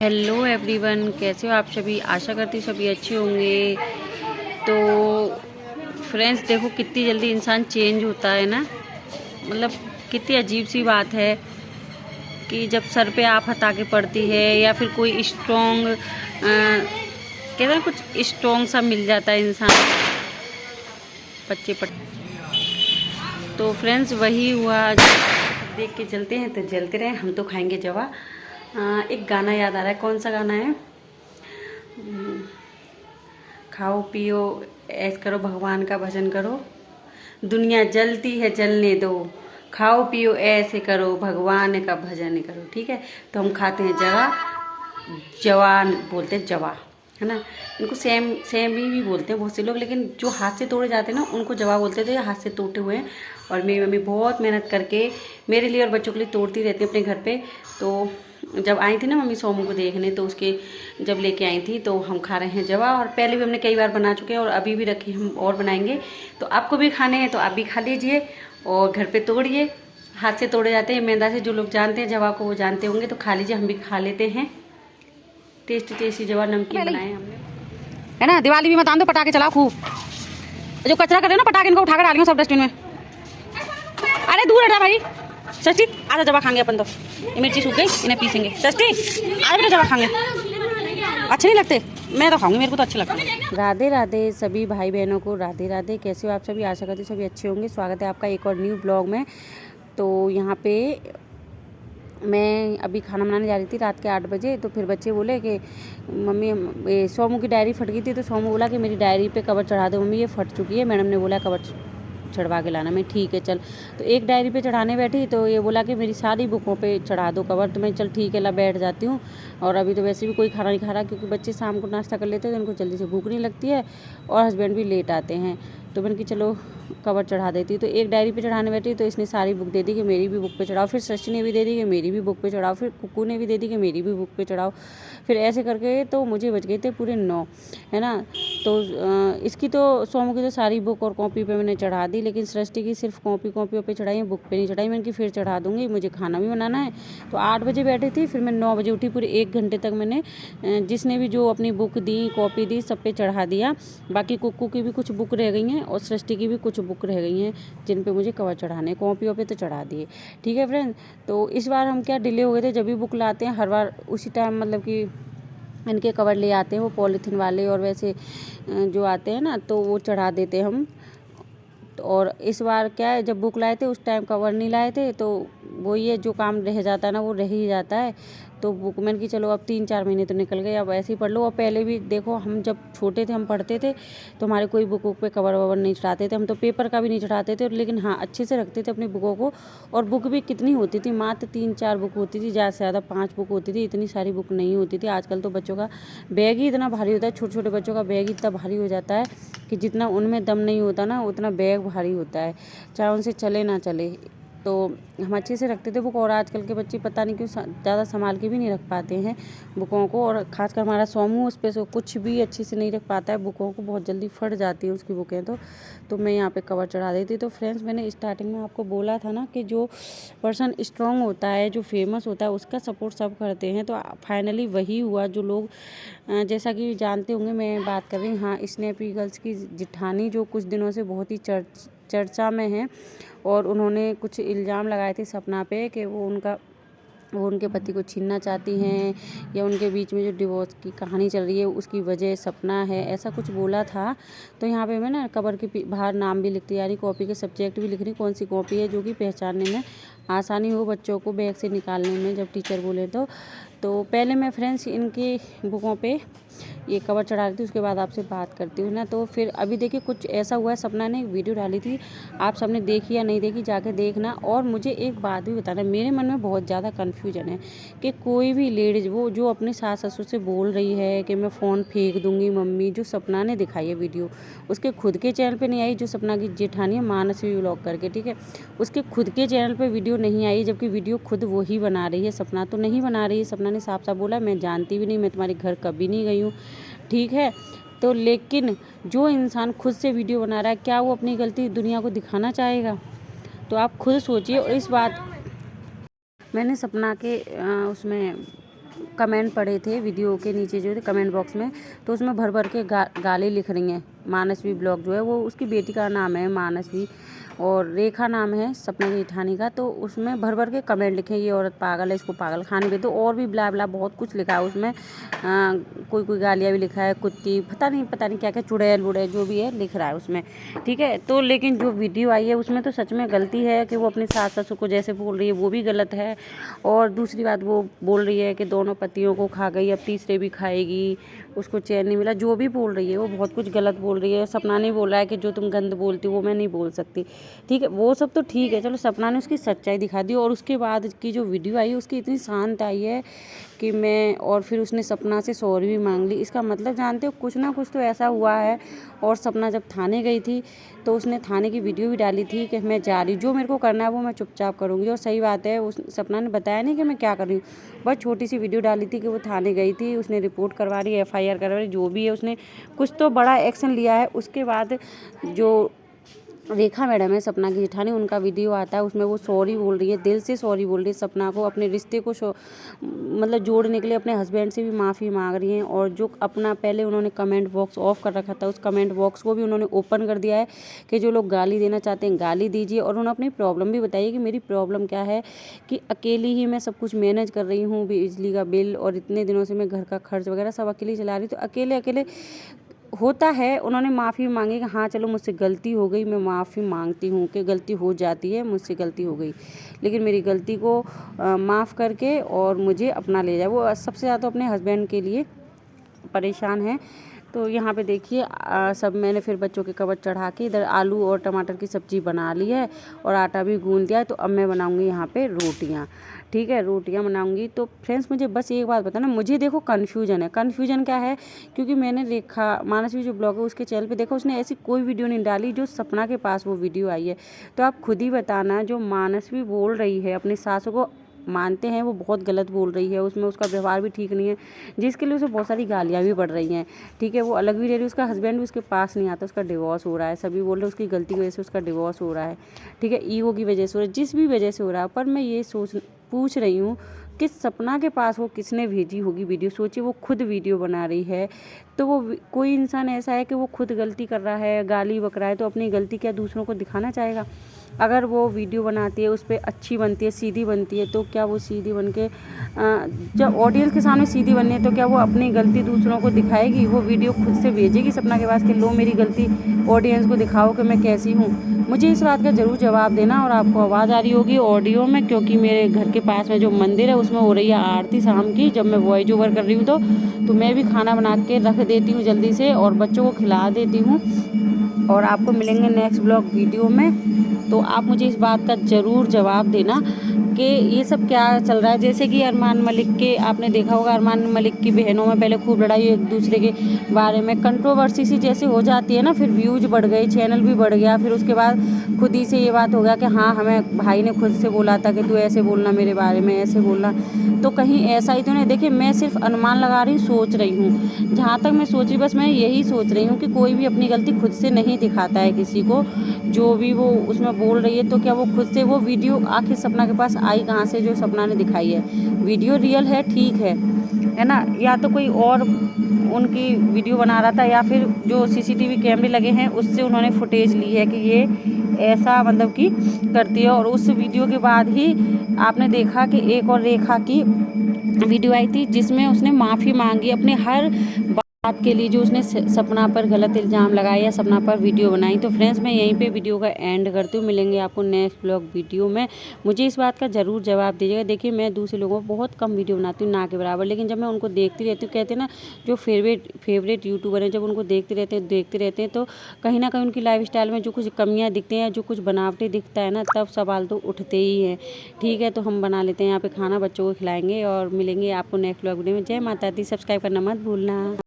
Hello everyone, कैसे हो आप सभी। आशा करती हूँ सभी अच्छे होंगे। तो फ्रेंड्स, देखो कितनी जल्दी इंसान चेंज होता है ना। मतलब कितनी अजीब सी बात है कि जब सर पे आफत आके पड़ती है या फिर कोई स्ट्रॉन्ग कहते हैं कुछ स्ट्रॉन्ग सा मिल जाता है इंसान बच्चे पर। तो फ्रेंड्स वही हुआ। देख के चलते हैं तो जलते रहे, हम तो खाएंगे जवा। एक गाना याद आ रहा है, कौन सा गाना है? खाओ पियो ऐश करो, भगवान का भजन करो, दुनिया जलती है जलने दो, खाओ पियो ऐसे करो, भगवान का भजन करो। ठीक है, तो हम खाते हैं जवा। जवान बोलते हैं जवा, है ना। इनको सेम सेम भी बोलते हैं बहुत से लोग, लेकिन जो हाथ से तोड़े जाते हैं ना उनको जवा बोलते थे, हाथ से टूटे हुए हैं। और मेरी मम्मी बहुत मेहनत करके मेरे लिए और बच्चों के लिए तोड़ती रहती है अपने घर पे। तो जब आई थी ना मम्मी सोमू को देखने, तो उसके जब लेके आई थी तो हम खा रहे हैं जवा। और पहले भी हमने कई बार बना चुके हैं और अभी भी रखे, हम और बनाएंगे। तो आपको भी खाने हैं तो आप भी खा लीजिए और घर पे तोड़िए। हाथ से तोड़े जाते हैं मैदा से, जो लोग जानते हैं जवा को वो जानते होंगे, तो खा लीजिए, हम भी खा लेते हैं। टेस्टी टेस्टी जवा नमकीन बनाए हमने, है ना। दिवाली भी मत आन दो, पटाखे चलाओ खूब। जो कचरा कर रहे हो ना पटाखे, इनको उठा कर डालियो सब डस्टबिन में। अरे दूर हटा भाई। सस्ती आधा जवा खाएंगे अपन तो। ये मिर्ची सूख गई, इन्हें पीसेंगे। सस्ती आधा बेटा जवा खाएंगे। अच्छे नहीं लगते, मैं तो खाऊंगी, मेरे को तो अच्छे लगते हैं। राधे राधे सभी भाई बहनों को, राधे राधे। कैसे हो आप सभी? आशा करती हूँ सभी अच्छे होंगे। स्वागत है आपका एक और न्यू ब्लॉग में। तो यहाँ पे मैं अभी खाना बनाने जा रही थी रात के 8 बजे। तो फिर बच्चे बोले कि मम्मी सोमू की डायरी फट गई थी, तो सोमू बोला कि मेरी डायरी पे कवर चढ़ा दो मम्मी, ये फट चुकी है, मैडम ने बोला कवर चढ़वा के लाना। मैं ठीक है चल। तो एक डायरी पे चढ़ाने बैठी तो ये बोला कि मेरी सारी बुकों पे चढ़ा दो कवर। तो मैं चल ठीक है ला बैठ जाती हूँ। और अभी तो वैसे भी कोई खाना नहीं खा रहा, क्योंकि बच्चे शाम को नाश्ता कर लेते हैं तो उनको जल्दी से भूख नहीं लगती है और हस्बैंड भी लेट आते हैं। तो मैंने कि चलो कवर चढ़ा देती। तो एक डायरी पे चढ़ाने बैठी तो इसने सारी बुक दे दी कि मेरी भी बुक पे चढ़ाओ। फिर सृष्टि ने भी दे दी कि मेरी भी बुक पे चढ़ाओ। फिर कुक्कू ने भी दे दी कि मेरी भी बुक पे चढ़ाओ। फिर ऐसे करके तो मुझे बच गए थे पूरे 9, है ना। तो इसकी तो सोमू की तो सारी बुक और कॉपी पे मैंने चढ़ा दी, लेकिन सृष्टि की सिर्फ कॉपियों पे चढ़ाई है, बुक पे नहीं चढ़ाई। मैंने कि फिर चढ़ा दूंगी, मुझे खाना भी बनाना है। तो 8 बजे बैठी थी, फिर मैं 9 बजे उठी। पूरे 1 घंटे तक मैंने जिसने भी जो अपनी बुक दी कॉपी दी सब पे चढ़ा दिया। बाकी कुक्कू की भी कुछ बुक रह गई हैं और सृष्टि की भी कुछ बुक रह गई हैं जिन पे मुझे कवर चढ़ाने, कॉपियों पे तो चढ़ा दिए। ठीक है फ्रेंड। तो इस बार हम क्या डिले हो गए थे, जब भी बुक लाते हैं हर बार उसी टाइम मतलब कि इनके कवर ले आते हैं वो पॉलीथीन वाले, और वैसे जो आते हैं ना तो वो चढ़ा देते हम। और इस बार क्या है, जब बुक लाए थे उस टाइम कवर नहीं लाए थे, तो वो ये जो काम रह जाता है ना वो रह ही जाता है। तो बुक मैंने कि चलो अब 3-4 महीने तो निकल गए, अब ऐसे ही पढ़ लो। और पहले भी देखो, हम जब छोटे थे हम पढ़ते थे तो हमारे कोई बुक पे कवर ववर नहीं चढ़ाते थे, हम तो पेपर का भी नहीं चढ़ाते थे। लेकिन हाँ, अच्छे से रखते थे अपनी बुकों को। और बुक भी कितनी होती थी, मात्र 3-4 बुक होती थी, ज़्यादा से ज़्यादा 5 बुक होती थी, इतनी सारी बुक नहीं होती थी। आजकल तो बच्चों का बैग ही इतना भारी होता है, छोटे छोटे बच्चों का बैग ही इतना भारी हो जाता है कि जितना उनमें दम नहीं होता ना उतना बैग भारी होता है, चाहे उनसे चले ना चले। तो हम अच्छे से रखते थे बुक। और आजकल के बच्चे पता नहीं क्यों ज़्यादा संभाल के भी नहीं रख पाते हैं बुकों को। और ख़ासकर हमारा सोमू उस पर से कुछ भी अच्छे से नहीं रख पाता है बुकों को, बहुत जल्दी फट जाती है उसकी बुकें। तो मैं यहाँ पे कवर चढ़ा देती। तो फ्रेंड्स, मैंने स्टार्टिंग में आपको बोला था ना कि जो पर्सन स्ट्रॉन्ग होता है, जो फेमस होता है, उसका सपोर्ट सब करते हैं। तो फाइनली वही हुआ। जो लोग जैसा कि जानते होंगे मैं बात कर रही हूँ, हाँ, स्नैपी गर्ल्स की जिठानी, जो कुछ दिनों से बहुत ही चर्चा में है। और उन्होंने कुछ इल्ज़ाम लगाए थे सपना पे कि वो उनके पति को छीनना चाहती हैं, या उनके बीच में जो डिवोर्स की कहानी चल रही है उसकी वजह सपना है, ऐसा कुछ बोला था। तो यहाँ पे मैं ना कवर के बाहर नाम भी लिखती, यानी कॉपी के सब्जेक्ट भी लिख रही, कौन सी कॉपी है, जो कि पहचानने में आसानी हो बच्चों को बैग से निकालने में जब टीचर बोले। तो पहले मैं फ्रेंड्स इनकी बुकों पे ये कवर चढ़ा रही थी, उसके बाद आपसे बात करती हूँ ना। तो फिर अभी देखिए कुछ ऐसा हुआ है, सपना ने एक वीडियो डाली थी, आप सबने देखी या नहीं देखी जाके देखना। और मुझे एक बात भी बताना, मेरे मन में बहुत ज़्यादा कन्फ्यूजन है कि कोई भी लेडीज़ वो जो अपने सास ससुर से बोल रही है कि मैं फ़ोन फेंक दूँगी मम्मी, जो सपना ने दिखाई है वीडियो उसके खुद के चैनल पर नहीं आई, जो सपना की जेठानी है मानसी व्लॉग करके, ठीक है, उसके खुद के चैनल पर वीडियो नहीं आई, जबकि वीडियो खुद वही बना रही है। सपना तो नहीं बना रही है, सपना ने साफ साफ बोला मैं जानती भी नहीं, मैं तुम्हारे घर कभी नहीं गई हूँ, ठीक है। तो लेकिन जो इंसान खुद से वीडियो बना रहा है, क्या वो अपनी गलती दुनिया को दिखाना चाहेगा? तो आप खुद सोचिए। और इस बात मैंने सपना के उसमें कमेंट पढ़े थे वीडियो के नीचे जो थे कमेंट बॉक्स में, तो उसमें भर भर के गाली लिख रही हैं। मानसवी ब्लॉग जो है वो उसकी बेटी का नाम है मानसवी और रेखा नाम है सपना जेठानी का। तो उसमें भर भर के कमेंट लिखे, ये औरत पागल है, इसको पागल खाने दे दो, और भी ब्ला ब्ला बहुत कुछ लिखा है उसमें। कोई गालियाँ भी लिखा है, कुत्ती, पता नहीं क्या क्या, चुड़ैल वुड़ैल जो भी है लिख रहा है उसमें, ठीक है। तो लेकिन जो वीडियो आई है उसमें तो सच में गलती है कि वो अपनी सास ससुर को जैसे बोल रही है वो भी गलत है। और दूसरी बात वो बोल रही है कि दोनों पतियों को खा गई, अब तीसरे भी खाएगी, उसको चैन नहीं मिला, जो भी बोल रही है वो बहुत कुछ गलत बोल रही है। सपना ने बोला है कि जो तुम गंद बोलती हो वो मैं नहीं बोल सकती, ठीक है। वो सब तो ठीक है, चलो सपना ने उसकी सच्चाई दिखा दी। और उसके बाद की जो वीडियो आई उसकी इतनी शांत आई है कि मैं, और फिर उसने सपना से सॉरी भी मांग ली। इसका मतलब जानते हो कुछ ना कुछ तो ऐसा हुआ है। और सपना जब थाने गई थी तो उसने थाने की वीडियो भी डाली थी कि मैं जा रही, जो मेरे को करना है वो मैं चुपचाप करूँगी। और सही बात है, उस सपना ने बताया नहीं कि मैं क्या कर रही हूँ, बस छोटी सी वीडियो डाली थी कि वो थाने गई थी, उसने रिपोर्ट करवा रही, FIR करवा रही, जो भी है उसने कुछ तो बड़ा एक्शन लिया है। उसके बाद जो रेखा मैडम है सपना की जेठानी, उनका वीडियो आता है, उसमें वो सॉरी बोल रही है, दिल से सॉरी बोल रही है सपना को, अपने रिश्ते को मतलब जोड़ने के लिए अपने हस्बैंड से भी माफ़ी मांग रही हैं। और जो अपना पहले उन्होंने कमेंट बॉक्स ऑफ कर रखा था उस कमेंट बॉक्स को भी उन्होंने ओपन कर दिया है कि जो लोग गाली देना चाहते हैं गाली दीजिए। और उन्होंने अपनी प्रॉब्लम भी बताई कि मेरी प्रॉब्लम क्या है, कि अकेली ही मैं सब कुछ मैनेज कर रही हूँ, बिजली का बिल और इतने दिनों से मैं घर का खर्च वगैरह सब अकेली चला रही, तो अकेले होता है। उन्होंने माफ़ी मांगी कि हाँ चलो मुझसे गलती हो गई, मैं माफ़ी मांगती हूँ कि गलती हो जाती है, मुझसे गलती हो गई, लेकिन मेरी गलती को माफ़ करके और मुझे अपना ले जाए। वो सबसे ज़्यादा अपने हस्बैंड के लिए परेशान है। तो यहाँ पे देखिए सब मैंने फिर बच्चों के कवर चढ़ा के इधर आलू और टमाटर की सब्ज़ी बना ली है और आटा भी गूंद दिया है। तो अब मैं बनाऊँगी यहाँ पे रोटियाँ, ठीक है, रोटियाँ बनाऊँगी। तो फ्रेंड्स मुझे बस एक बात बताना, मुझे देखो कन्फ्यूजन क्या है, क्योंकि मैंने रेखा मानसवी जो ब्लॉग है उसके चैनल पे देखा, उसने ऐसी कोई वीडियो नहीं डाली जो सपना के पास वो वीडियो आई है। तो आप खुद ही बताना, जो मानसवी बोल रही है अपनी सास को, मानते हैं वो बहुत गलत बोल रही है, उसमें उसका व्यवहार भी ठीक नहीं है, जिसके लिए उसे बहुत सारी गालियाँ भी पड़ रही हैं, ठीक है। वो अलग भी रह रही है, उसका हस्बैंड भी उसके पास नहीं आता, उसका डिवोर्स हो रहा है, सभी बोल रहे हैं उसकी गलती की वजह से उसका डिवोर्स हो रहा है, ठीक है, ईगो की वजह से हो रहा है, जिस भी वजह से हो रहा है। पर मैं ये पूछ रही हूँ कि सपना के पास वो किसने भेजी होगी वीडियो। सोचिए वो खुद वीडियो बना रही है, तो वो कोई इंसान ऐसा है कि वो खुद गलती कर रहा है, गाली बक रहा है, तो अपनी गलती क्या दूसरों को दिखाना चाहेगा। अगर वो वीडियो बनाती है उस पर अच्छी बनती है, सीधी बनती है, तो क्या वो सीधी बन के जब ऑडियंस के सामने सीधी बननी है तो क्या वो अपनी गलती दूसरों को दिखाएगी। वो वीडियो खुद से भेजेगी सपना के पास कि लो मेरी गलती ऑडियंस को दिखाओ कि मैं कैसी हूँ। मुझे इस बात का ज़रूर जवाब देना। और आपको आवाज़ आ रही होगी ऑडियो में, क्योंकि मेरे घर के पास में जो मंदिर है उसमें हो रही है आरती शाम की। जब मैं वॉइस ओवर कर रही हूँ तो मैं भी खाना बना के रख देती हूँ जल्दी से और बच्चों को खिला देती हूँ। और आपको मिलेंगे नेक्स्ट ब्लॉग वीडियो में। तो आप मुझे इस बात का ज़रूर जवाब देना कि ये सब क्या चल रहा है। जैसे कि अरमान मलिक के, आपने देखा होगा अरमान मलिक की बहनों में पहले खूब लड़ाई, एक दूसरे के बारे में कंट्रोवर्सी सी जैसे हो जाती है ना, फिर व्यूज बढ़ गए, चैनल भी बढ़ गया, फिर उसके बाद खुद ही से ये बात हो गया कि हाँ हमें भाई ने खुद से बोला था कि तू ऐसे बोलना मेरे बारे में, ऐसे बोलना। तो कहीं ऐसा ही तो नहीं। देखिए मैं सिर्फ अनुमान लगा रही, सोच रही हूँ, जहाँ तक मैं सोच रही, बस मैं यही सोच रही हूँ कि कोई भी अपनी गलती खुद से नहीं दिखाता है किसी को, जो भी वो उसमें बोल रही है। तो क्या वो खुद से वो वीडियो आखिर सपना के पास आई कहाँ से जो सपना ने दिखाई है। वीडियो रियल है, ठीक है ना, या तो कोई और उनकी वीडियो बना रहा था, या फिर जो CCTV कैमरे लगे हैं उससे उन्होंने फुटेज ली है कि ये ऐसा मतलब कि करती है। और उस वीडियो के बाद ही आपने देखा कि एक और रेखा की वीडियो आई थी जिसमें उसने माफ़ी मांगी अपने हर बात के लिए, जो उसने सपना पर गलत इल्ज़ाम लगाया या सपना पर वीडियो बनाई। तो फ्रेंड्स मैं यहीं पे वीडियो का एंड करती हूँ, मिलेंगे आपको नेक्स्ट ब्लॉग वीडियो में। मुझे इस बात का ज़रूर जवाब दीजिएगा। देखिए मैं दूसरे लोगों को बहुत कम वीडियो बनाती हूँ, ना के बराबर, लेकिन जब मैं उनको देखती रहती हूँ, कहते हैं ना जो फेवरेट यूट्यूबर हैं, जब उनको देखते रहते हैं तो कहीं ना कहीं उनकी लाइफ स्टाइल में जो कुछ कमियाँ दिखती हैं, जो कुछ बनावटी दिखता है ना, तब सवाल तो उठते ही हैं, ठीक है। तो हम बना लेते हैं यहाँ पर खाना, बच्चों को खिलाएँगे और मिलेंगे आपको नेक्स्ट ब्लॉग वीडियो में। जय माता दी, सब्सक्राइब करना मत भूलना।